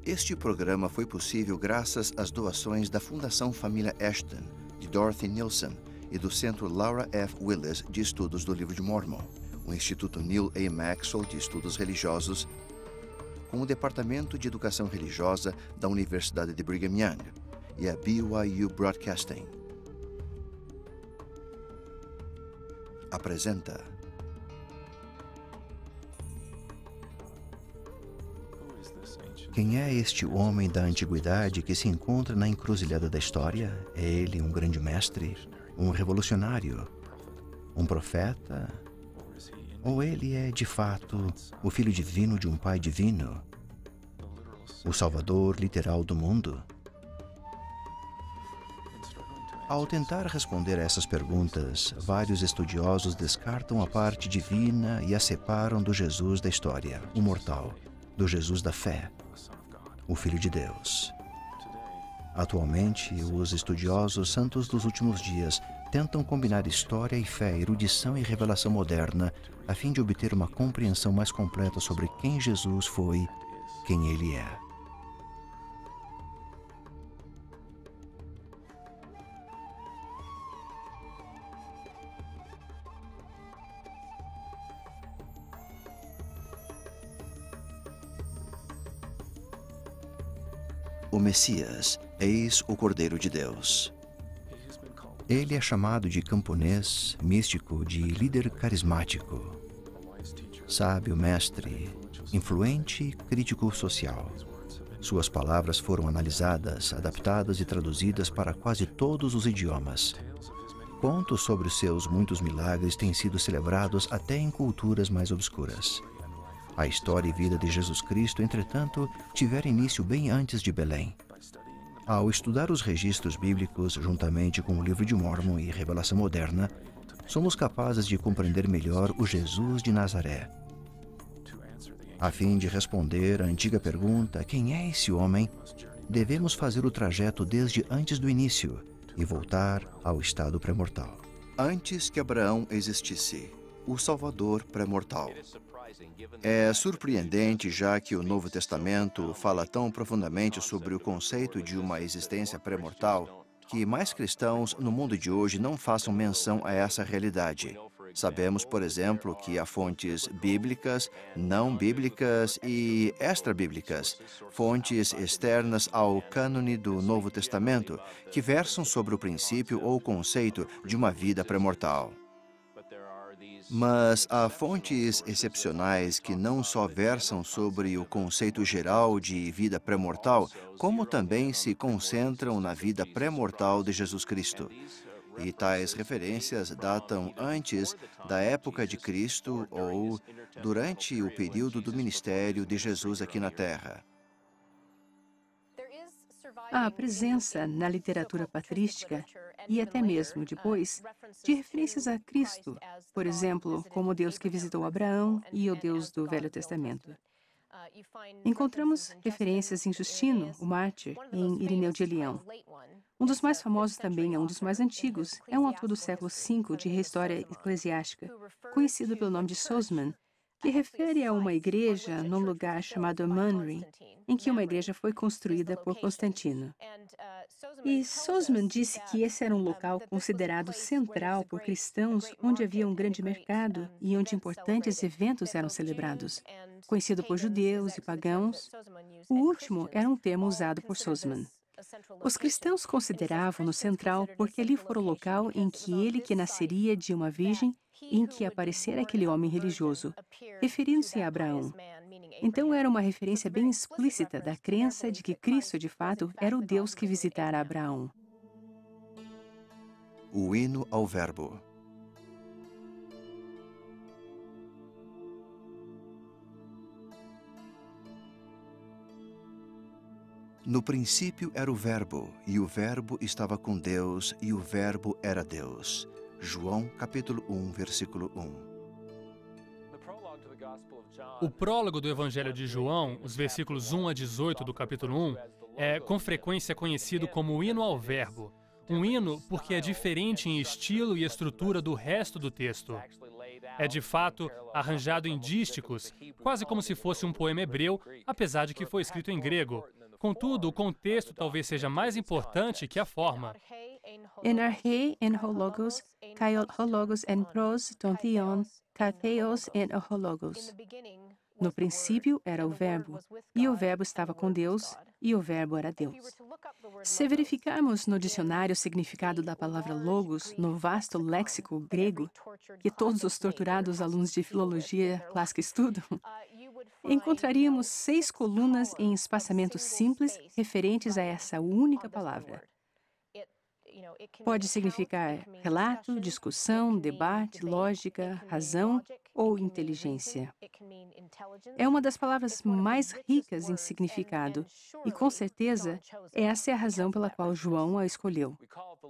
Este programa foi possível graças às doações da Fundação Família Ashton, de Dorothy Nielsen, e do Centro Laura F. Willis de Estudos do Livro de Mormon, o Instituto Neil A. Maxwell de Estudos Religiosos, com o Departamento de Educação Religiosa da Universidade de Brigham Young e a BYU Broadcasting. Apresenta. Quem é este homem da antiguidade que se encontra na encruzilhada da história? É ele um grande mestre, um revolucionário, um profeta? Ou ele é, de fato, o filho divino de um pai divino? O salvador literal do mundo? Ao tentar responder a essas perguntas, vários estudiosos descartam a parte divina e a separam do Jesus da história, o mortal, do Jesus da fé, o Filho de Deus. Atualmente, os estudiosos santos dos últimos dias tentam combinar história e fé, erudição e revelação moderna, a fim de obter uma compreensão mais completa sobre quem Jesus foi, quem ele é. O Messias, eis o Cordeiro de Deus. Ele é chamado de camponês, místico, de líder carismático, sábio, mestre, influente, crítico social. Suas palavras foram analisadas, adaptadas e traduzidas para quase todos os idiomas. Contos sobre os seus muitos milagres têm sido celebrados até em culturas mais obscuras. A história e vida de Jesus Cristo, entretanto, tiveram início bem antes de Belém. Ao estudar os registros bíblicos, juntamente com o Livro de Mormon e Revelação Moderna, somos capazes de compreender melhor o Jesus de Nazaré. A fim de responder à antiga pergunta, quem é esse homem, devemos fazer o trajeto desde antes do início e voltar ao estado pré-mortal. Antes que Abraão existisse, o Salvador pré-mortal. É surpreendente, já que o Novo Testamento fala tão profundamente sobre o conceito de uma existência pré-mortal, que mais cristãos no mundo de hoje não façam menção a essa realidade. Sabemos, por exemplo, que há fontes bíblicas, não bíblicas e extra-bíblicas, fontes externas ao cânone do Novo Testamento, que versam sobre o princípio ou conceito de uma vida pré-mortal. Mas há fontes excepcionais que não só versam sobre o conceito geral de vida pré-mortal, como também se concentram na vida pré-mortal de Jesus Cristo. E tais referências datam antes da época de Cristo ou durante o período do ministério de Jesus aqui na Terra. Há presença na literatura patrística e até mesmo depois de referências a Cristo, por exemplo, como o Deus que visitou Abraão e o Deus do Velho Testamento. Encontramos referências em Justino, o mártir, em Irineu de Elião. Um dos mais famosos também é um dos mais antigos, é um autor do século V de História Eclesiástica, conhecido pelo nome de Sozomen, que refere a uma igreja num lugar chamado Manre, em que uma igreja foi construída por Constantino. E Sozomen disse que esse era um local considerado central por cristãos, onde havia um grande mercado e onde importantes eventos eram celebrados. Conhecido por judeus e pagãos, o último era um termo usado por Sozomen. Os cristãos consideravam-no central porque ali fora o local em que ele que nasceria de uma virgem e em que aparecera aquele homem religioso, referindo-se a Abraão. Então era uma referência bem explícita da crença de que Cristo, de fato, era o Deus que visitara Abraão. O hino ao Verbo. No princípio era o Verbo, e o Verbo estava com Deus, e o Verbo era Deus. João, capítulo 1, versículo 1. O prólogo do Evangelho de João, os versículos 1 a 18 do capítulo 1, é com frequência conhecido como o hino ao Verbo. Um hino porque é diferente em estilo e estrutura do resto do texto. é de fato arranjado em dísticos, quase como se fosse um poema hebreu, apesar de que foi escrito em grego. Contudo, o contexto talvez seja mais importante que a forma. En arche en hologos, kai hologos en pros ton theon, kai theos en hologos. No princípio era o Verbo, e o Verbo estava com Deus, e o Verbo era Deus. Se verificarmos no dicionário o significado da palavra logos, no vasto léxico grego, que todos os torturados alunos de filologia clássica estudam, encontraríamos 6 colunas em espaçamento simples referentes a essa única palavra. Pode significar relato, discussão, debate, lógica, razão ou inteligência. É uma das palavras mais ricas em significado e, com certeza, essa é a razão pela qual João a escolheu.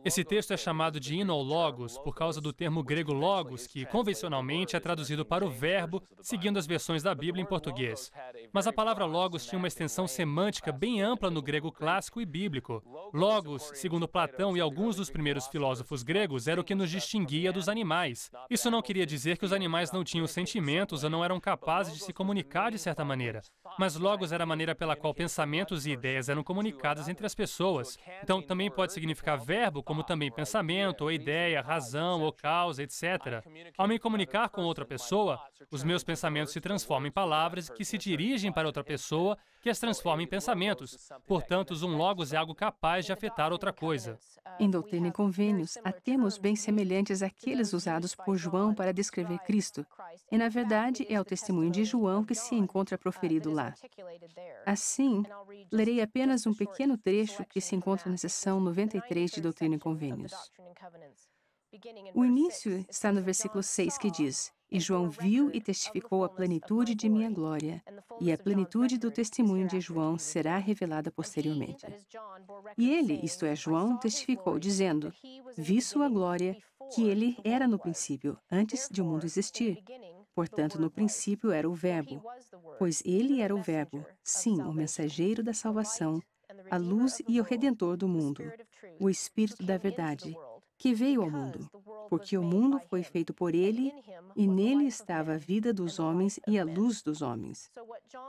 Esse texto é chamado de inologos por causa do termo grego logos, que convencionalmente é traduzido para o verbo, seguindo as versões da Bíblia em português. Mas a palavra logos tinha uma extensão semântica bem ampla no grego clássico e bíblico. Logos, segundo Platão e alguns dos primeiros filósofos gregos, era o que nos distinguia dos animais. Isso não queria dizer que os animais não tinham sentimentos ou não eram capazes de se comunicar de certa maneira. Mas logos era a maneira pela qual pensamentos e ideias eram comunicadas entre as pessoas. Então, também pode significar verbo, como também pensamento, ou ideia, razão, ou causa, etc. Ao me comunicar com outra pessoa, os meus pensamentos se transformam em palavras que se dirigem para outra pessoa, que as transforma em pensamentos. Portanto, um logos é algo capaz de afetar outra coisa. Em Doutrina e Convênios, há termos bem semelhantes àqueles usados por João para descrever Cristo. E, na verdade, é o testemunho de João que se encontra proferido lá. Assim, lerei apenas um pequeno trecho que se encontra na seção 93 de Doutrina e Convênios. O início está no versículo 6, que diz: "E João viu e testificou a plenitude de minha glória, e a plenitude do testemunho de João será revelada posteriormente. E ele, isto é, João, testificou, dizendo: Vi sua glória, que ele era no princípio, antes de o mundo existir. Portanto, no princípio era o Verbo, pois ele era o Verbo, sim, o mensageiro da salvação, a luz e o redentor do mundo, o Espírito da verdade, que veio ao mundo, porque o mundo foi feito por ele, e nele estava a vida dos homens e a luz dos homens."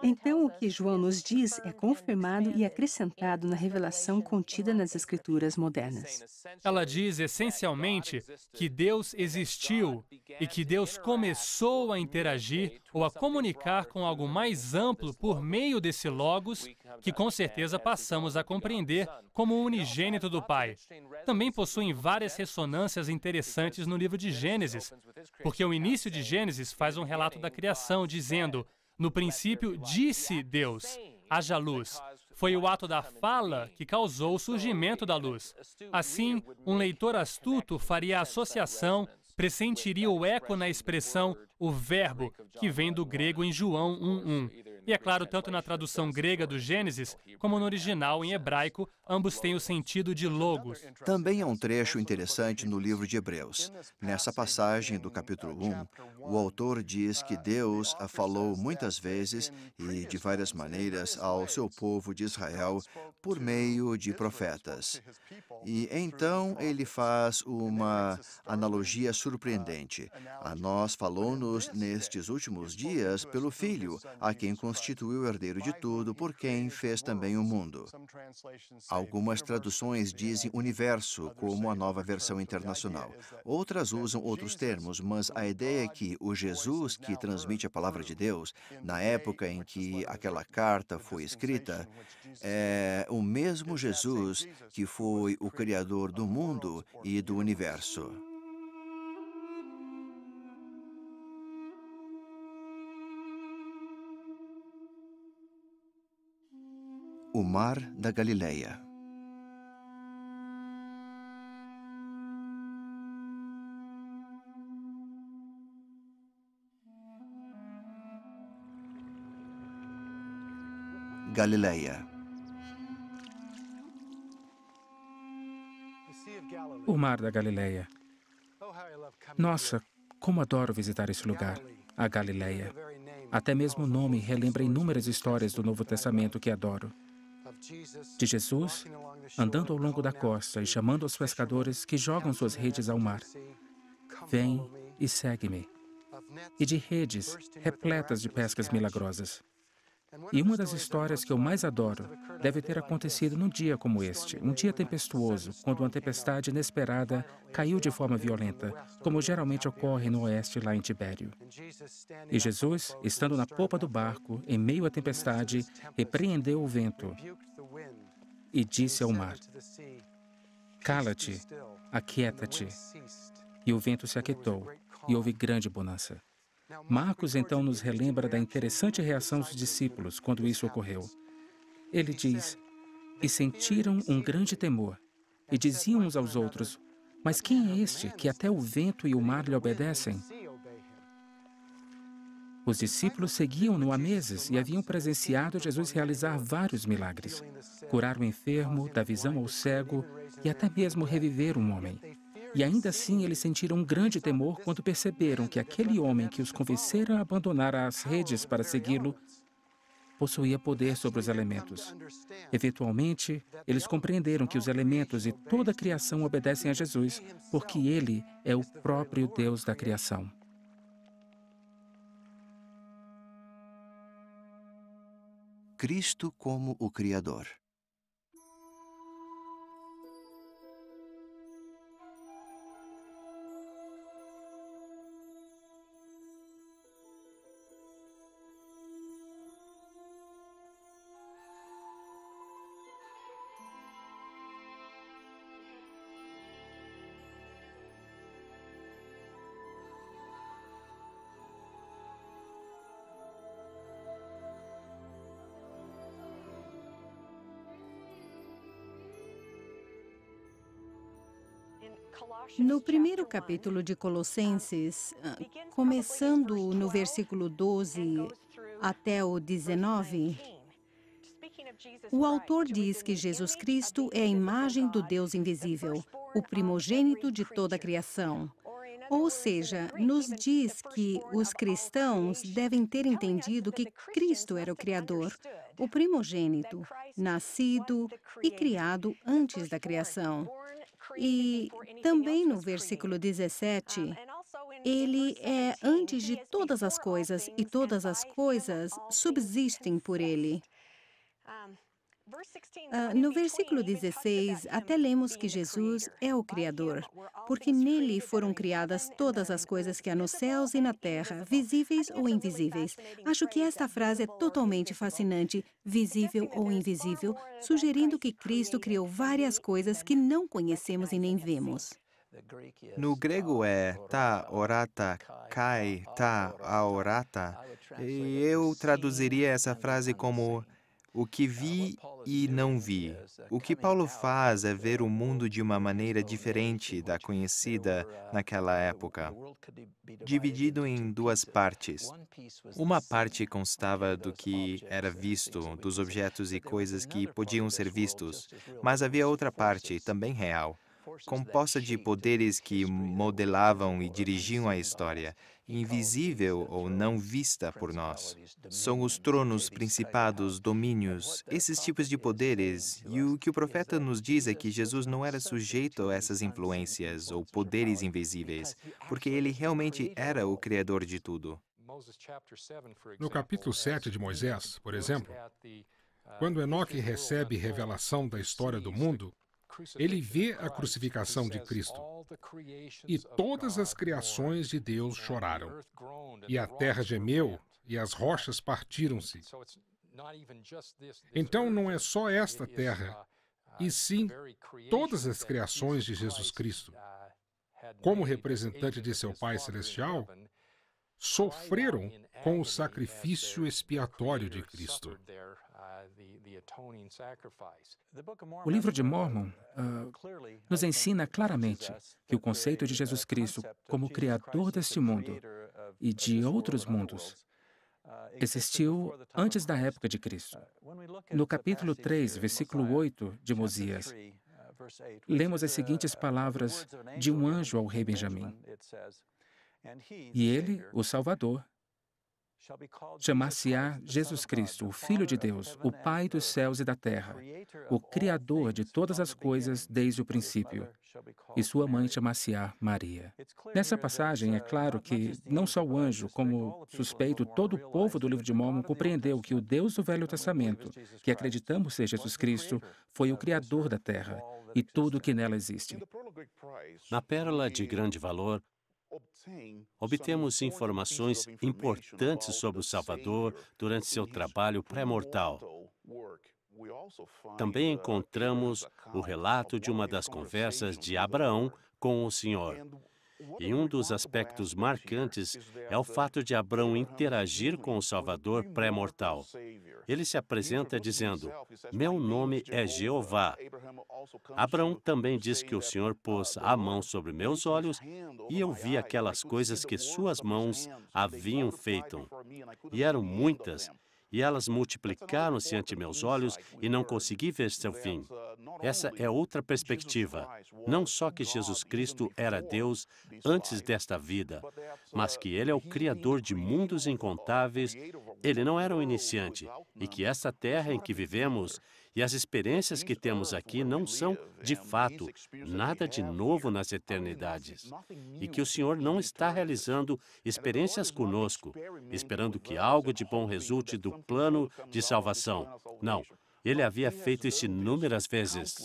Então, o que João nos diz é confirmado e acrescentado na revelação contida nas Escrituras modernas. Ela diz, essencialmente, que Deus existiu e que Deus começou a interagir ou a comunicar com algo mais amplo por meio desse logos, que com certeza passamos a compreender como o unigênito do Pai. Também possuem várias ressonâncias interessantes no livro de Gênesis, porque o início de Gênesis faz um relato da criação, dizendo: "No princípio disse Deus, haja luz." Foi o ato da fala que causou o surgimento da luz. Assim, um leitor astuto faria a associação, pressentiria o eco na expressão o verbo, que vem do grego em João 1:1. E é claro, tanto na tradução grega do Gênesis, como no original em hebraico, ambos têm o sentido de logos. Também há um trecho interessante no livro de Hebreus. Nessa passagem do capítulo 1, o autor diz que Deus falou muitas vezes e de várias maneiras ao seu povo de Israel por meio de profetas. E então ele faz uma analogia surpreendente. A nós falou-nos nestes últimos dias pelo Filho, a quem constituiu o herdeiro de tudo, por quem fez também o mundo. Algumas traduções dizem universo, como a Nova Versão Internacional. Outras usam outros termos, mas a ideia é que o Jesus que transmite a palavra de Deus, na época em que aquela carta foi escrita, é o mesmo Jesus que foi o Criador do mundo e do universo. O Mar da Galileia. Galileia. O Mar da Galileia. Nossa, como adoro visitar esse lugar, a Galileia. Até mesmo o nome relembra inúmeras histórias do Novo Testamento que adoro. De Jesus, andando ao longo da costa e chamando os pescadores que jogam suas redes ao mar. Vem e segue-me. e de redes repletas de pescas milagrosas. E uma das histórias que eu mais adoro deve ter acontecido num dia como este, um dia tempestuoso, quando uma tempestade inesperada caiu de forma violenta, como geralmente ocorre no oeste lá em Tibério. E Jesus, estando na popa do barco, em meio à tempestade, repreendeu o vento e disse ao mar: "Cala-te, aquieta-te." E o vento se aquietou, e houve grande bonança. Marcos então nos relembra da interessante reação dos discípulos quando isso ocorreu. Ele diz: "E sentiram um grande temor, e diziam uns aos outros: Mas quem é este que até o vento e o mar lhe obedecem?" Os discípulos seguiam-no há meses e haviam presenciado Jesus realizar vários milagres. Curar o enfermo, dar visão ao cego e até mesmo reviver um homem. E ainda assim eles sentiram um grande temor quando perceberam que aquele homem que os convencera a abandonar as redes para segui-lo possuía poder sobre os elementos. Eventualmente, eles compreenderam que os elementos e toda a criação obedecem a Jesus, porque ele é o próprio Deus da criação. Cristo como o Criador. No primeiro capítulo de Colossenses, começando no versículo 12 até o 19, o autor diz que Jesus Cristo é a imagem do Deus invisível, o primogênito de toda a criação. Ou seja, nos diz que os cristãos devem ter entendido que Cristo era o Criador, o primogênito, nascido e criado antes da criação. E também no versículo 17, ele é antes de todas as coisas e todas as coisas subsistem por ele. No versículo 16, até lemos que Jesus é o Criador, porque nele foram criadas todas as coisas que há nos céus e na terra, visíveis ou invisíveis. Acho que esta frase é totalmente fascinante, visível ou invisível, sugerindo que Cristo criou várias coisas que não conhecemos e nem vemos. No grego é ta orata kai ta aorata, e eu traduziria essa frase como o que vi e não vi. O que Paulo faz é ver o mundo de uma maneira diferente da conhecida naquela época, dividido em duas partes. Uma parte constava do que era visto, dos objetos e coisas que podiam ser vistos, mas havia outra parte, também real, composta de poderes que modelavam e dirigiam a história, invisível ou não vista por nós. São os tronos, principados, domínios, esses tipos de poderes, e o que o profeta nos diz é que Jesus não era sujeito a essas influências ou poderes invisíveis, porque ele realmente era o Criador de tudo. No capítulo 7 de Moisés, por exemplo, quando Enoque recebe revelação da história do mundo, ele vê a crucificação de Cristo. E todas as criações de Deus choraram. E a terra gemeu, e as rochas partiram-se. Então não é só esta terra, e sim todas as criações de Jesus Cristo, como representante de seu Pai Celestial, sofreram com o sacrifício expiatório de Cristo. O livro de Mórmon nos ensina claramente que o conceito de Jesus Cristo como Criador deste mundo e de outros mundos existiu antes da época de Cristo. No capítulo 3, versículo 8 de Mosias, lemos as seguintes palavras de um anjo ao rei Benjamim. E ele, o Salvador, chamar-se-á Jesus Cristo, o Filho de Deus, o Pai dos céus e da terra, o Criador de todas as coisas desde o princípio, e sua mãe chamar-se-á Maria. Nessa passagem, é claro que não só o anjo, como suspeito, todo o povo do livro de Mórmon compreendeu que o Deus do Velho Testamento, que acreditamos ser Jesus Cristo, foi o Criador da terra e tudo o que nela existe. Na Pérola de Grande Valor, obtemos informações importantes sobre o Salvador durante seu trabalho pré-mortal. Também encontramos o relato de uma das conversas de Abraão com o Senhor. E um dos aspectos marcantes é o fato de Abraão interagir com o Salvador pré-mortal. Ele se apresenta dizendo: "Meu nome é Jeová." Abraão também diz que o Senhor pôs a mão sobre meus olhos e eu vi aquelas coisas que suas mãos haviam feito. E eram muitas, e elas multiplicaram-se ante meus olhos e não consegui ver seu fim. Essa é outra perspectiva. Não só que Jesus Cristo era Deus antes desta vida, mas que Ele é o Criador de mundos incontáveis, Ele não era um iniciante, e que esta terra em que vivemos e as experiências que temos aqui não são, de fato, nada de novo nas eternidades. E que o Senhor não está realizando experiências conosco, esperando que algo de bom resulte do plano de salvação. Não, Ele havia feito isso inúmeras vezes.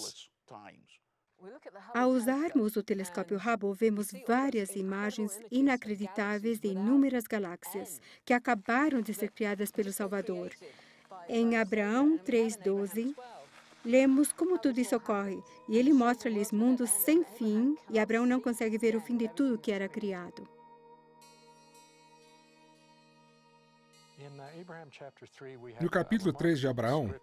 Ao usarmos o telescópio Hubble, vemos várias imagens inacreditáveis de inúmeras galáxias que acabaram de ser criadas pelo Salvador. Em Abraão 3:12, lemos como tudo isso ocorre, e ele mostra-lhes mundos sem fim, e Abraão não consegue ver o fim de tudo que era criado. No capítulo 3 de Abraão,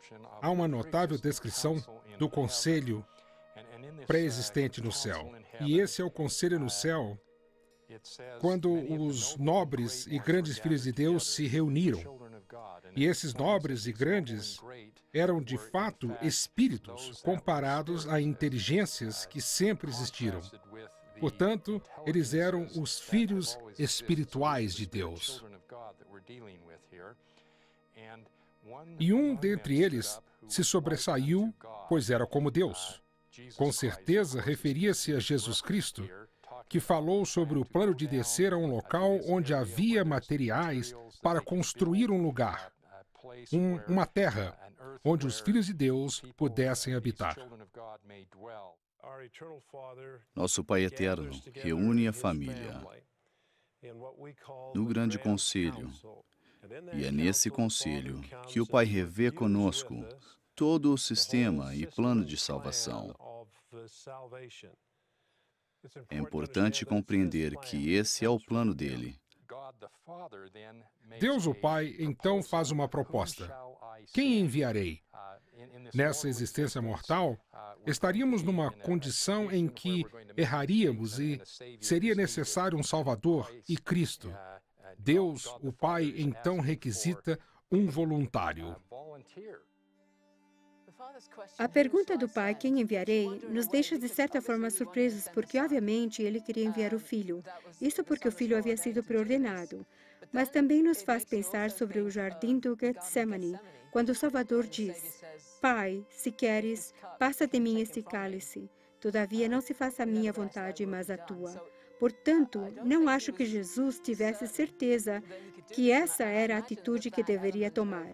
há uma notável descrição do conselho pré-existente no céu. E esse é o conselho no céu quando os nobres e grandes filhos de Deus se reuniram. E esses nobres e grandes eram, de fato, espíritos comparados a inteligências que sempre existiram. Portanto, eles eram os filhos espirituais de Deus. E um dentre eles se sobressaiu, pois era como Deus. Com certeza, referia-se a Jesus Cristo, que falou sobre o plano de descer a um local onde havia materiais para construir um lugar, uma terra, onde os filhos de Deus pudessem habitar. Nosso Pai Eterno reúne a família no grande conselho, e é nesse conselho que o Pai revê conosco todo o sistema e plano de salvação. É importante compreender que esse é o plano dele. Deus, o Pai, então faz uma proposta. Quem enviarei? Nessa existência mortal, estaríamos numa condição em que erraríamos e seria necessário um Salvador e Cristo. Deus, o Pai, então requisita um voluntário. A pergunta do pai, quem enviarei, nos deixa de certa forma surpresos, porque obviamente ele queria enviar o filho. Isso porque o filho havia sido preordenado. Mas também nos faz pensar sobre o jardim do Getsemane, quando o Salvador diz: "Pai, se queres, passa de mim este cálice. Todavia não se faça a minha vontade, mas a tua." Portanto, não acho que Jesus tivesse certeza que essa era a atitude que deveria tomar.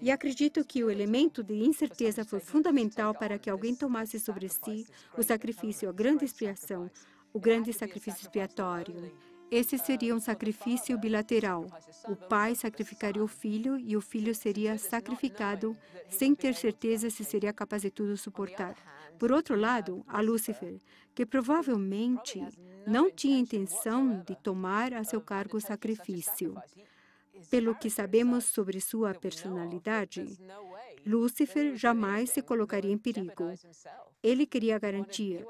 E acredito que o elemento de incerteza foi fundamental para que alguém tomasse sobre si o sacrifício, a grande expiação, o grande sacrifício expiatório. Esse seria um sacrifício bilateral. O pai sacrificaria o filho e o filho seria sacrificado sem ter certeza se seria capaz de tudo suportar. Por outro lado, há Lúcifer, que provavelmente não tinha intenção de tomar a seu cargo o sacrifício. Pelo que sabemos sobre sua personalidade, Lúcifer jamais se colocaria em perigo. Ele queria garantia.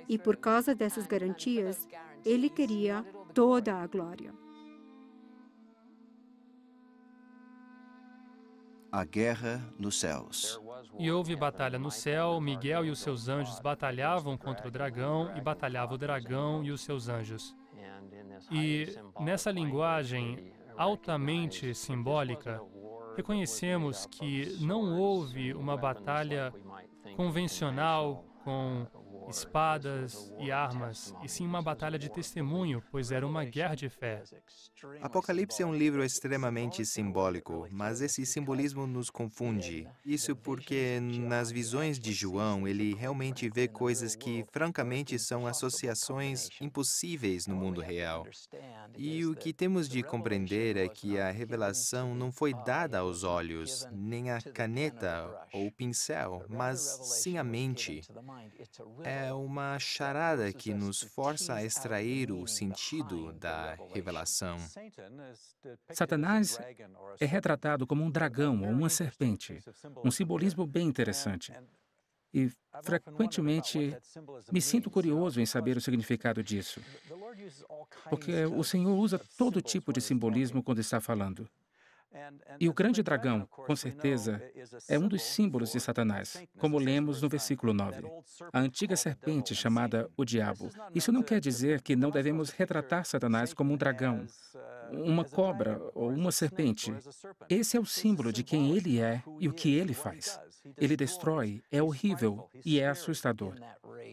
E por causa dessas garantias, ele queria toda a glória. A guerra nos céus. E houve batalha no céu, Miguel e os seus anjos batalhavam contra o dragão, e batalhava o dragão e os seus anjos. E nessa linguagem altamente simbólica, reconhecemos que não houve uma batalha convencional com espadas e armas, e sim uma batalha de testemunho, pois era uma guerra de fé. Apocalipse é um livro extremamente simbólico, mas esse simbolismo nos confunde. Isso porque nas visões de João, ele realmente vê coisas que, francamente, são associações impossíveis no mundo real. E o que temos de compreender é que a revelação não foi dada aos olhos, nem a caneta ou o pincel, mas sim a mente. É uma charada que nos força a extrair o sentido da revelação. Satanás é retratado como um dragão ou uma serpente, um simbolismo bem interessante. E, frequentemente, me sinto curioso em saber o significado disso, porque o Senhor usa todo tipo de simbolismo quando está falando. E o grande dragão, com certeza, é um dos símbolos de Satanás, como lemos no versículo 9. A antiga serpente chamada o diabo. Isso não quer dizer que não devemos retratar Satanás como um dragão, uma cobra ou uma serpente. Esse é o símbolo de quem ele é e o que ele faz. Ele destrói, é horrível e é assustador.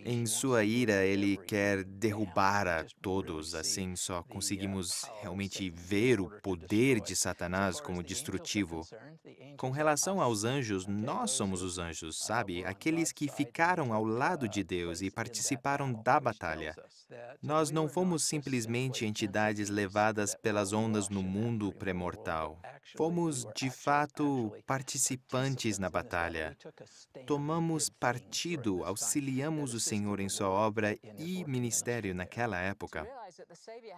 Em sua ira, ele quer derrubar a todos, assim só conseguimos realmente ver o poder de Satanás como destrutivo. Com relação aos anjos, nós somos os anjos, sabe? Aqueles que ficaram ao lado de Deus e participaram da batalha. Nós não fomos simplesmente entidades levadas pelas ondas no mundo pré-mortal. Fomos, de fato, participantes na batalha. Tomamos partido, auxiliamos o Senhor em sua obra e ministério naquela época.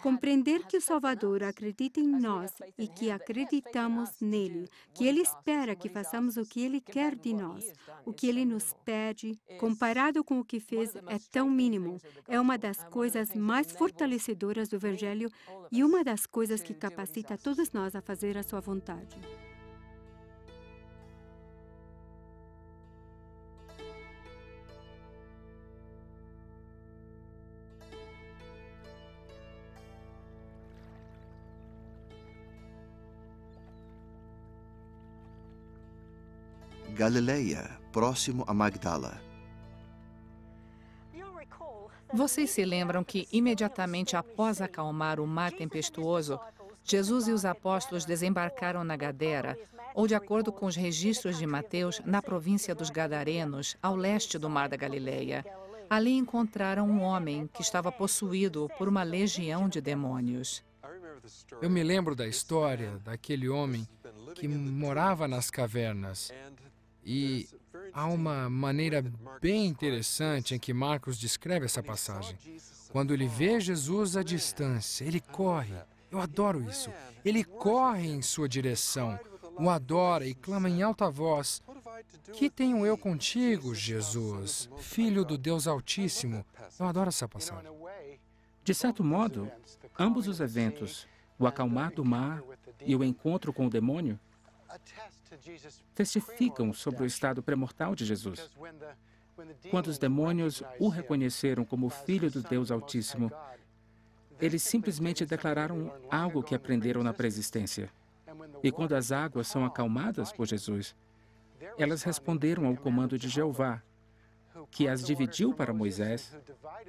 Compreender que o Salvador acredita em nós e que acreditamos nele, que ele espera que façamos o que ele quer de nós, o que ele nos pede, comparado com o que fez, é tão mínimo. É uma das coisas mais fortalecedoras do Evangelho e uma das coisas que capacita todos nós a fazer a sua vontade. Galileia, próximo a Magdala. Vocês se lembram que, imediatamente após acalmar o mar tempestuoso, Jesus e os apóstolos desembarcaram na Gadara, ou, de acordo com os registros de Mateus, na província dos Gadarenos, ao leste do Mar da Galileia. Ali encontraram um homem que estava possuído por uma legião de demônios. Eu me lembro da história daquele homem que morava nas cavernas. E há uma maneira bem interessante em que Marcos descreve essa passagem. Quando ele vê Jesus à distância, ele corre. Eu adoro isso. Ele corre em sua direção, o adora e clama em alta voz: "Que tenho eu contigo, Jesus, Filho do Deus Altíssimo?" Eu adoro essa passagem. De certo modo, ambos os eventos, o acalmar do mar e o encontro com o demônio, testificam sobre o estado pré-mortal de Jesus. Quando os demônios o reconheceram como Filho do Deus Altíssimo, eles simplesmente declararam algo que aprenderam na pré-existência. E quando as águas são acalmadas por Jesus, elas responderam ao comando de Jeová, que as dividiu para Moisés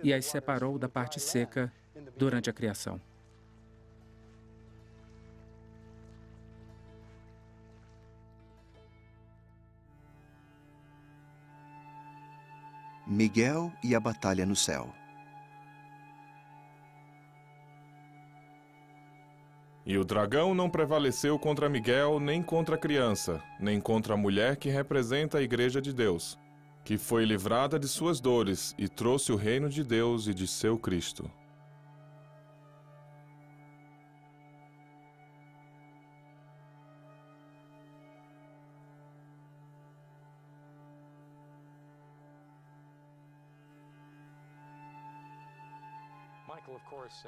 e as separou da parte seca durante a criação. Miguel e a batalha no céu. E o dragão não prevaleceu contra Miguel, nem contra a criança, nem contra a mulher que representa a Igreja de Deus, que foi livrada de suas dores e trouxe o reino de Deus e de seu Cristo.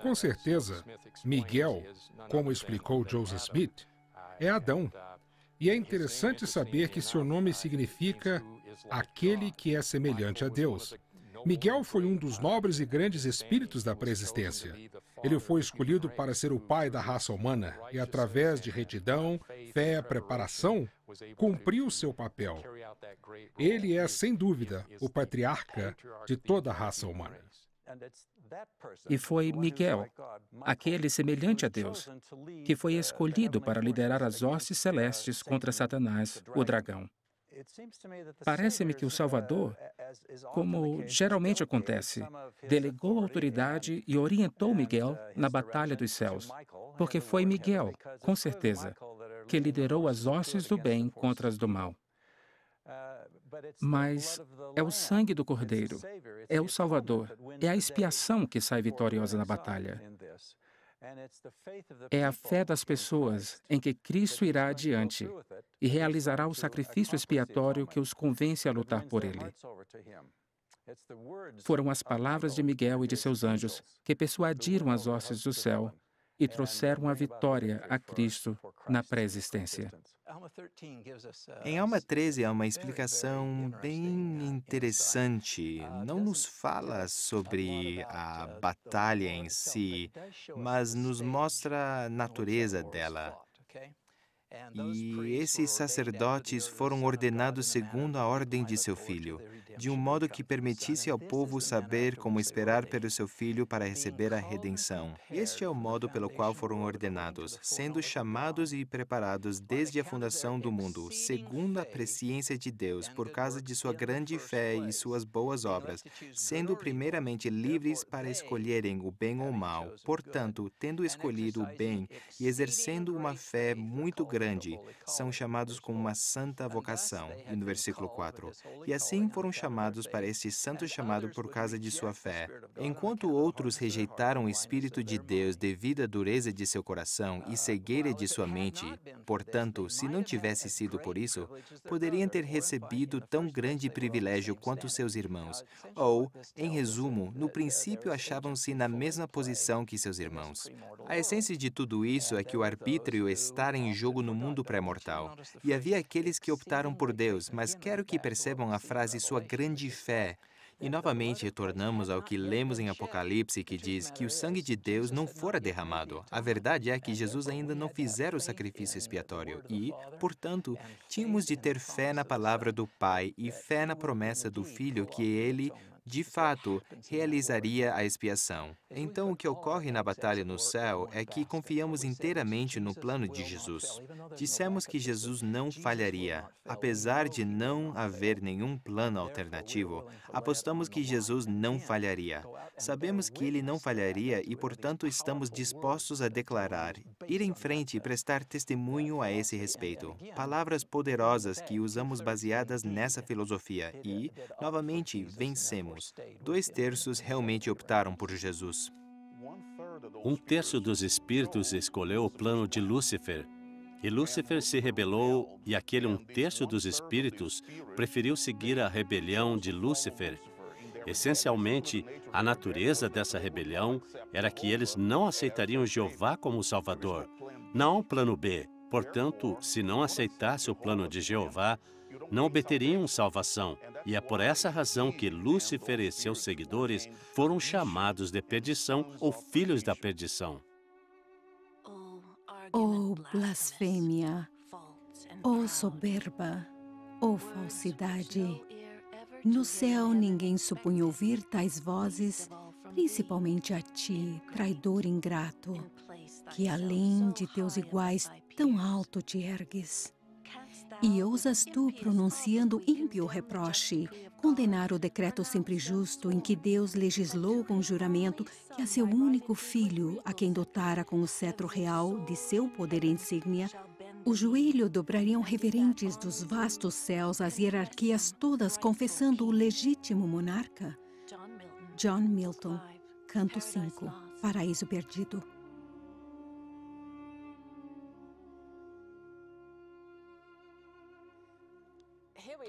Com certeza, Miguel, como explicou Joseph Smith, é Adão. E é interessante saber que seu nome significa aquele que é semelhante a Deus. Miguel foi um dos nobres e grandes espíritos da pré-existência. Ele foi escolhido para ser o pai da raça humana e, através de retidão, fé, preparação, cumpriu seu papel. Ele é, sem dúvida, o patriarca de toda a raça humana. E foi Miguel, aquele semelhante a Deus, que foi escolhido para liderar as hostes celestes contra Satanás, o dragão. Parece-me que o Salvador, como geralmente acontece, delegou autoridade e orientou Miguel na batalha dos céus, porque foi Miguel, com certeza, que liderou as hostes do bem contra as do mal. Mas é o sangue do Cordeiro, é o Salvador, é a expiação que sai vitoriosa na batalha. É a fé das pessoas em que Cristo irá adiante e realizará o sacrifício expiatório que os convence a lutar por Ele. Foram as palavras de Miguel e de seus anjos que persuadiram as hostes do céu e trouxeram a vitória a Cristo na pré-existência. Em Alma 13 há uma explicação bem interessante. Não nos fala sobre a batalha em si, mas nos mostra a natureza dela. E esses sacerdotes foram ordenados segundo a ordem de seu filho, de um modo que permitisse ao povo saber como esperar pelo seu filho para receber a redenção. Este é o modo pelo qual foram ordenados, sendo chamados e preparados desde a fundação do mundo, segundo a presciência de Deus, por causa de sua grande fé e suas boas obras, sendo primeiramente livres para escolherem o bem ou o mal. Portanto, tendo escolhido o bem e exercendo uma fé muito grande, são chamados com uma santa vocação, e no versículo 4. E assim foram chamados para este santo chamado por causa de sua fé. Enquanto outros rejeitaram o Espírito de Deus devido à dureza de seu coração e cegueira de sua mente, portanto, se não tivesse sido por isso, poderiam ter recebido tão grande privilégio quanto seus irmãos. Ou, em resumo, no princípio achavam-se na mesma posição que seus irmãos. A essência de tudo isso é que o arbítrio está em jogo no mundo pré-mortal. E havia aqueles que optaram por Deus, mas quero que percebam a frase sua grande fé. E novamente retornamos ao que lemos em Apocalipse, que diz que o sangue de Deus não fora derramado. A verdade é que Jesus ainda não fizera o sacrifício expiatório e, portanto, tínhamos de ter fé na palavra do Pai e fé na promessa do Filho que Ele, de fato, realizaria a expiação. Então, o que ocorre na batalha no céu é que confiamos inteiramente no plano de Jesus. Dissemos que Jesus não falharia. Apesar de não haver nenhum plano alternativo, apostamos que Jesus não falharia. Sabemos que Ele não falharia e, portanto, estamos dispostos a declarar, ir em frente e prestar testemunho a esse respeito. Palavras poderosas que usamos baseadas nessa filosofia e, novamente, vencemos. 2/3 realmente optaram por Jesus. 1/3 dos espíritos escolheu o plano de Lúcifer. E Lúcifer se rebelou, e aquele 1/3 dos espíritos preferiu seguir a rebelião de Lúcifer. Essencialmente, a natureza dessa rebelião era que eles não aceitariam Jeová como Salvador. Não há um plano B. Portanto, se não aceitasse o plano de Jeová, não obteriam salvação. E é por essa razão que Lúcifer e seus seguidores foram chamados de perdição ou filhos da perdição. Oh, blasfêmia! Oh, soberba! Oh, falsidade! No céu ninguém supunha ouvir tais vozes, principalmente a ti, traidor ingrato, que além de teus iguais tão alto te ergues. E ousas tu, pronunciando ímpio reproche, condenar o decreto sempre justo em que Deus legislou com juramento que a seu único filho, a quem dotara com o cetro real de seu poder insígnia, o joelho dobrariam reverentes dos vastos céus as hierarquias todas confessando o legítimo monarca? John Milton, Canto 5, Paraíso Perdido.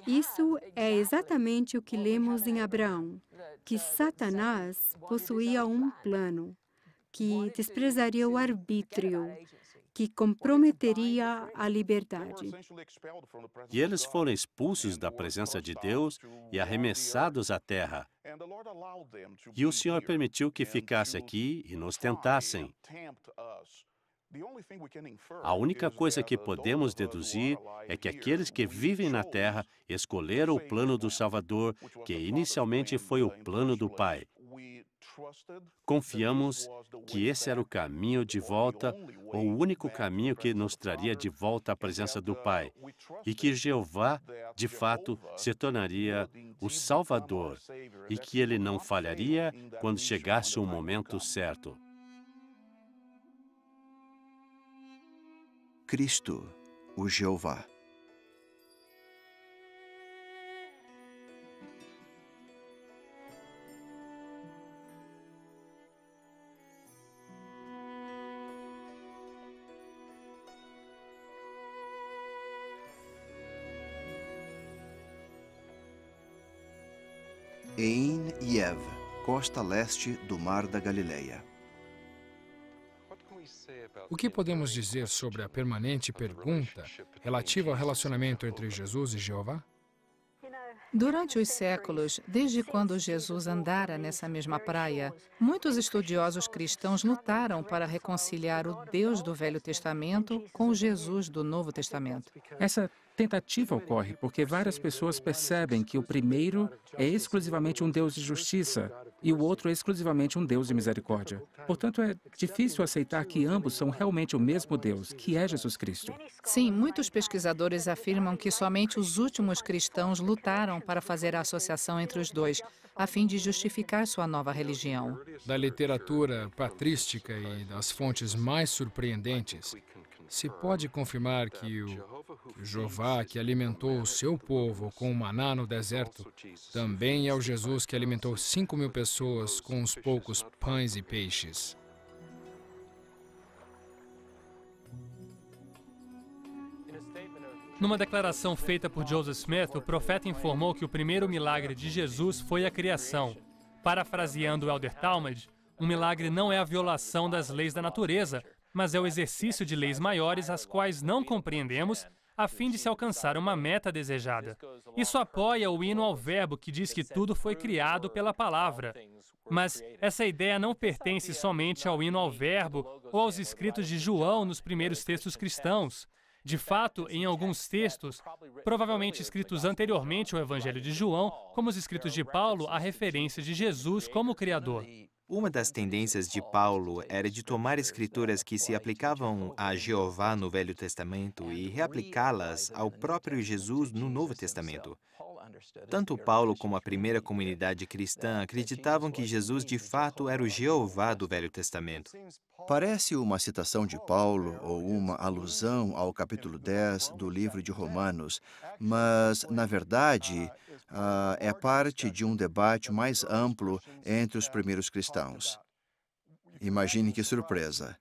Isso é exatamente o que lemos em Abraão, que Satanás possuía um plano, que desprezaria o arbítrio, que comprometeria a liberdade. E eles foram expulsos da presença de Deus e arremessados à terra. E o Senhor permitiu que ficasse aqui e nos tentassem. A única coisa que podemos deduzir é que aqueles que vivem na terra escolheram o plano do Salvador, que inicialmente foi o plano do Pai. Confiamos que esse era o caminho de volta, ou o único caminho que nos traria de volta à presença do Pai, e que Jeová, de fato, se tornaria o Salvador, e que ele não falharia quando chegasse o momento certo. Cristo, o Jeová. Em Yev, costa leste do Mar da Galileia. O que podemos dizer sobre a permanente pergunta relativa ao relacionamento entre Jesus e Jeová? Durante os séculos, desde quando Jesus andara nessa mesma praia, muitos estudiosos cristãos lutaram para reconciliar o Deus do Velho Testamento com o Jesus do Novo Testamento. Essa tentativa ocorre porque várias pessoas percebem que o primeiro é exclusivamente um Deus de justiça e o outro é exclusivamente um Deus de misericórdia. Portanto, é difícil aceitar que ambos são realmente o mesmo Deus, que é Jesus Cristo. Sim, muitos pesquisadores afirmam que somente os últimos cristãos lutaram para fazer a associação entre os dois, a fim de justificar sua nova religião. Da literatura patrística e das fontes mais surpreendentes, se pode confirmar que o Jeová que alimentou o seu povo com o maná no deserto também é o Jesus que alimentou 5.000 pessoas com uns poucos pães e peixes. Numa declaração feita por Joseph Smith, o profeta informou que o primeiro milagre de Jesus foi a criação. Parafraseando o Elder Talmage, um milagre não é a violação das leis da natureza, mas é o exercício de leis maiores as quais não compreendemos, a fim de se alcançar uma meta desejada. Isso apoia o hino ao verbo que diz que tudo foi criado pela palavra. Mas essa ideia não pertence somente ao hino ao verbo ou aos escritos de João nos primeiros textos cristãos. De fato, em alguns textos, provavelmente escritos anteriormente ao Evangelho de João, como os escritos de Paulo, há referência de Jesus como Criador. Uma das tendências de Paulo era de tomar escrituras que se aplicavam a Jeová no Velho Testamento e reaplicá-las ao próprio Jesus no Novo Testamento. Tanto Paulo como a primeira comunidade cristã acreditavam que Jesus de fato era o Jeová do Velho Testamento. Parece uma citação de Paulo ou uma alusão ao capítulo 10 do livro de Romanos, mas, na verdade, é parte de um debate mais amplo entre os primeiros cristãos. Imagine que surpresa.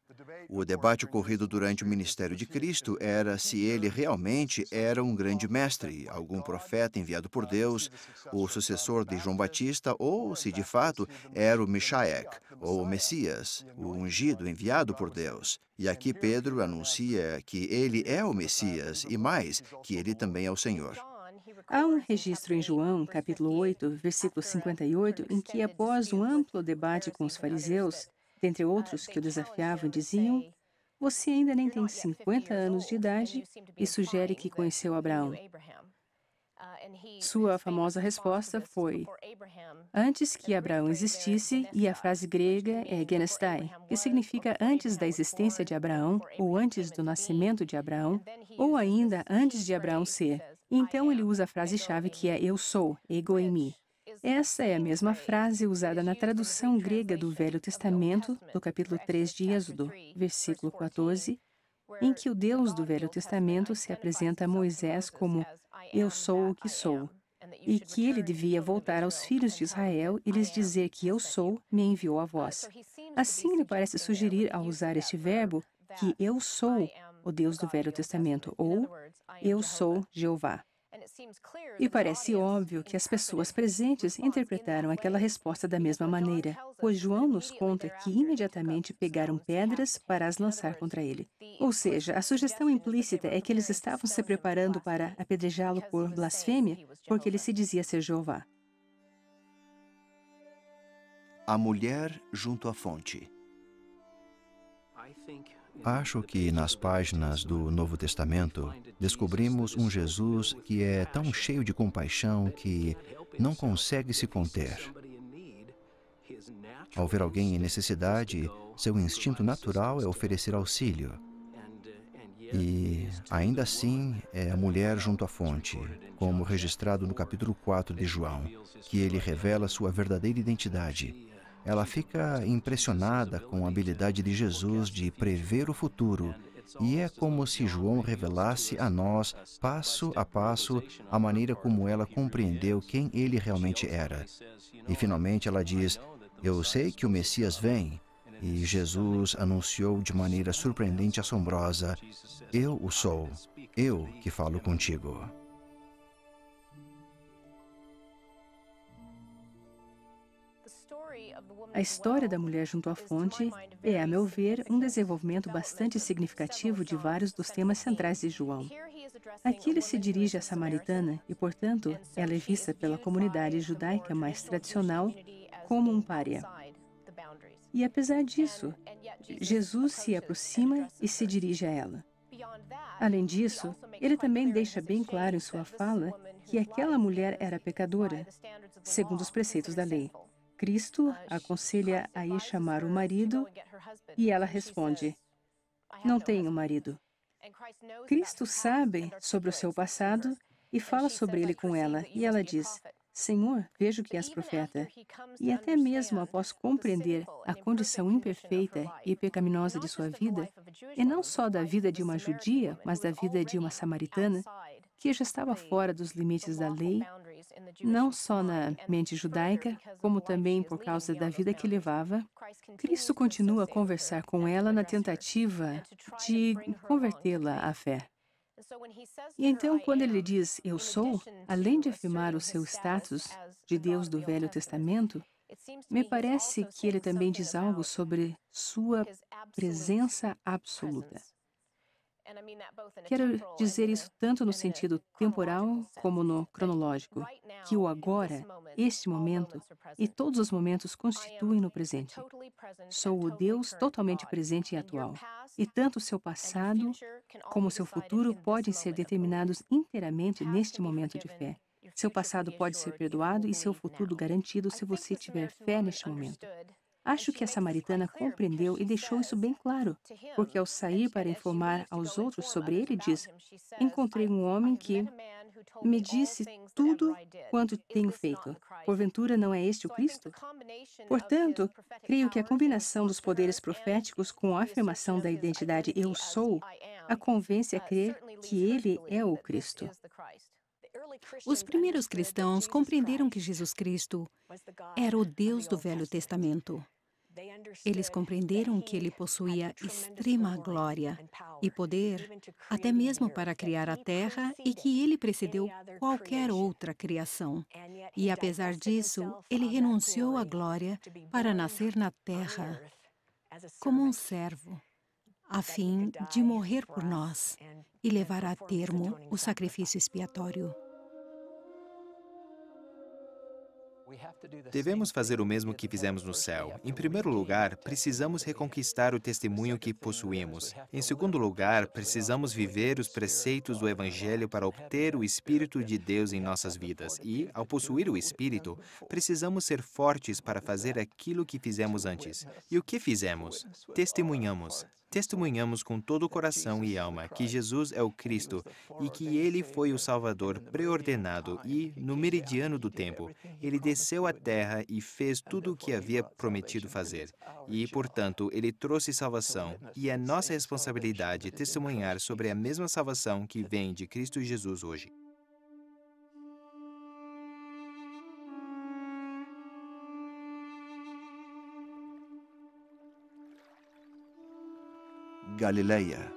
O debate ocorrido durante o ministério de Cristo era se ele realmente era um grande mestre, algum profeta enviado por Deus, o sucessor de João Batista, ou se de fato era o Meshaech, ou o Messias, o ungido enviado por Deus. E aqui Pedro anuncia que ele é o Messias e mais, que ele também é o Senhor. Há um registro em João, capítulo 8, versículo 58, em que, após um amplo debate com os fariseus, dentre outros que o desafiavam, diziam: "Você ainda nem tem 50 anos de idade e sugere que conheceu Abraão." Sua famosa resposta foi: "Antes que Abraão existisse", e a frase grega é genestai, que significa antes da existência de Abraão, ou antes do nascimento de Abraão, ou ainda antes de Abraão ser. Então ele usa a frase-chave que é "eu sou", ego eimi. Essa é a mesma frase usada na tradução grega do Velho Testamento, do capítulo 3 de Êxodo, versículo 14, em que o Deus do Velho Testamento se apresenta a Moisés como "eu sou o que sou", e que ele devia voltar aos filhos de Israel e lhes dizer que "eu sou" me enviou a vós. Assim, ele parece sugerir, ao usar este verbo, que "eu sou" o Deus do Velho Testamento, ou "eu sou Jeová". E parece óbvio que as pessoas presentes interpretaram aquela resposta da mesma maneira, pois João nos conta que imediatamente pegaram pedras para as lançar contra ele. Ou seja, a sugestão implícita é que eles estavam se preparando para apedrejá-lo por blasfêmia, porque ele se dizia ser Jeová. A mulher junto à fonte. Acho que nas páginas do Novo Testamento descobrimos um Jesus que é tão cheio de compaixão que não consegue se conter. Ao ver alguém em necessidade, seu instinto natural é oferecer auxílio. E, ainda assim, é a mulher junto à fonte, como registrado no capítulo 4 de João, que ele revela sua verdadeira identidade. Ela fica impressionada com a habilidade de Jesus de prever o futuro, e é como se João revelasse a nós, passo a passo, a maneira como ela compreendeu quem ele realmente era. E finalmente ela diz: "Eu sei que o Messias vem." E Jesus anunciou de maneira surpreendente e assombrosa: "Eu o sou, eu que falo contigo." A história da mulher junto à fonte é, a meu ver, um desenvolvimento bastante significativo de vários dos temas centrais de João. Aqui ele se dirige à samaritana e, portanto, ela é vista pela comunidade judaica mais tradicional como um pária. E apesar disso, Jesus se aproxima e se dirige a ela. Além disso, ele também deixa bem claro em sua fala que aquela mulher era pecadora, segundo os preceitos da lei. Cristo aconselha a ir chamar o marido e ela responde: "Não tenho marido." Cristo sabe sobre o seu passado e fala sobre ele com ela, e ela diz: "Senhor, vejo que és profeta." E até mesmo após compreender a condição imperfeita e pecaminosa de sua vida, e não só da vida de uma judia, mas da vida de uma samaritana, que já estava fora dos limites da lei, não só na mente judaica, como também por causa da vida que levava, Cristo continua a conversar com ela na tentativa de convertê-la à fé. E então, quando ele diz "eu sou", além de afirmar o seu status de Deus do Velho Testamento, me parece que ele também diz algo sobre sua presença absoluta. Quero dizer isso tanto no sentido temporal como no cronológico, que o agora, este momento e todos os momentos constituem no presente. Sou o Deus totalmente presente e atual, e tanto o seu passado como o seu futuro podem ser determinados inteiramente neste momento de fé. Seu passado pode ser perdoado e seu futuro garantido se você tiver fé neste momento. Acho que a samaritana compreendeu e deixou isso bem claro, porque ao sair para informar aos outros sobre ele, diz: "Encontrei um homem que me disse tudo quanto tenho feito. Porventura não é este o Cristo?" Portanto, creio que a combinação dos poderes proféticos com a afirmação da identidade "eu sou" a convence a crer que ele é o Cristo. Os primeiros cristãos compreenderam que Jesus Cristo era o Deus do Velho Testamento. Eles compreenderam que ele possuía extrema glória e poder, até mesmo para criar a terra, e que ele precedeu qualquer outra criação. E apesar disso, ele renunciou à glória para nascer na terra como um servo, a fim de morrer por nós e levar a termo o sacrifício expiatório. Devemos fazer o mesmo que fizemos no céu. Em primeiro lugar, precisamos reconquistar o testemunho que possuímos. Em segundo lugar, precisamos viver os preceitos do Evangelho para obter o Espírito de Deus em nossas vidas. E, ao possuir o Espírito, precisamos ser fortes para fazer aquilo que fizemos antes. E o que fizemos? Testemunhamos. Testemunhamos com todo o coração e alma que Jesus é o Cristo e que Ele foi o Salvador preordenado e, no meridiano do tempo, Ele desceu à terra e fez tudo o que havia prometido fazer. E, portanto, Ele trouxe salvação. E é nossa responsabilidade testemunhar sobre a mesma salvação que vem de Cristo Jesus hoje. Galileia.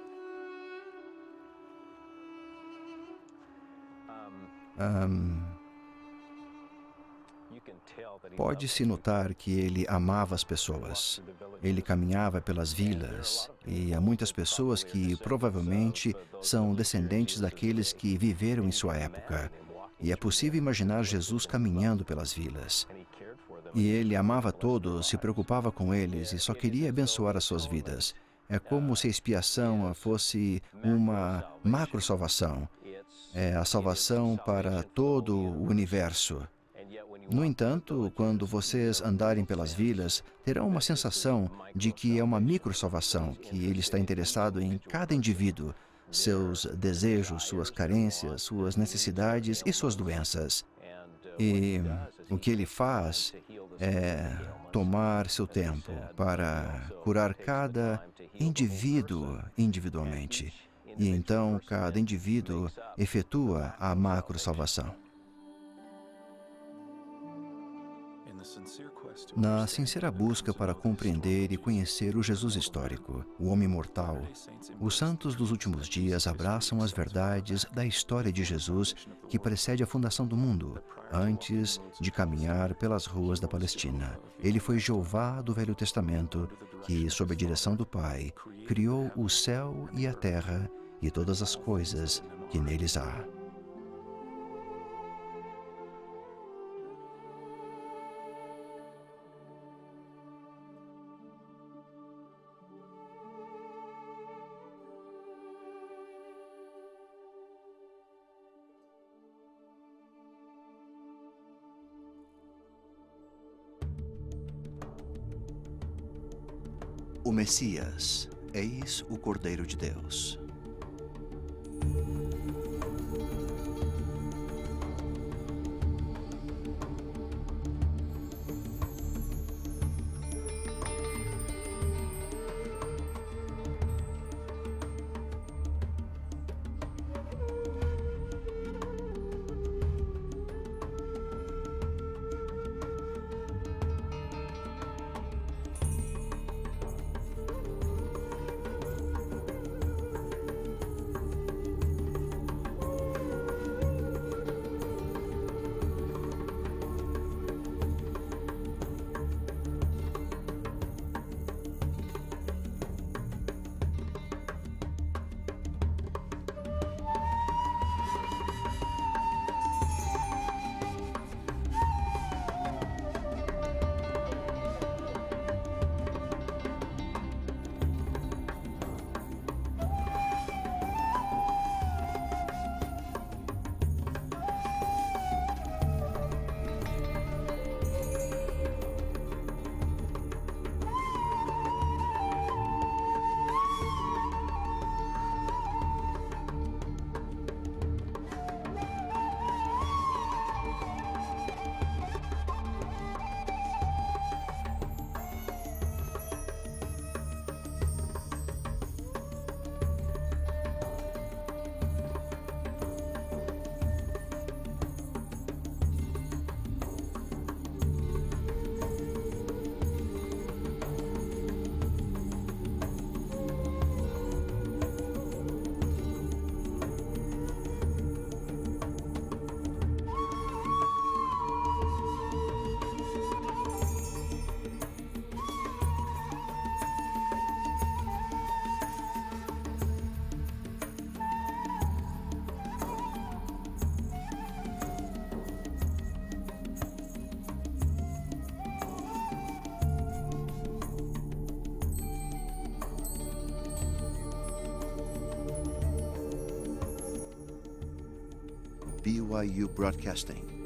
Pode-se notar que ele amava as pessoas. Ele caminhava pelas vilas e há muitas pessoas que provavelmente são descendentes daqueles que viveram em sua época. E é possível imaginar Jesus caminhando pelas vilas. E ele amava todos, se preocupava com eles e só queria abençoar as suas vidas. É como se a expiação fosse uma macro-salvação. É a salvação para todo o universo. No entanto, quando vocês andarem pelas vilas, terão uma sensação de que é uma micro-salvação, que ele está interessado em cada indivíduo, seus desejos, suas carências, suas necessidades e suas doenças. E o que ele faz é tomar seu tempo para curar cada indivíduo individualmente. E então, cada indivíduo efetua a macro-salvação. Na sincera busca para compreender e conhecer o Jesus histórico, o homem mortal, os santos dos últimos dias abraçam as verdades da história de Jesus que precede a fundação do mundo, antes de caminhar pelas ruas da Palestina. Ele foi Jeová do Velho Testamento, que, sob a direção do Pai, criou o céu e a terra e todas as coisas que neles há. O Messias, eis o Cordeiro de Deus. BYU Broadcasting.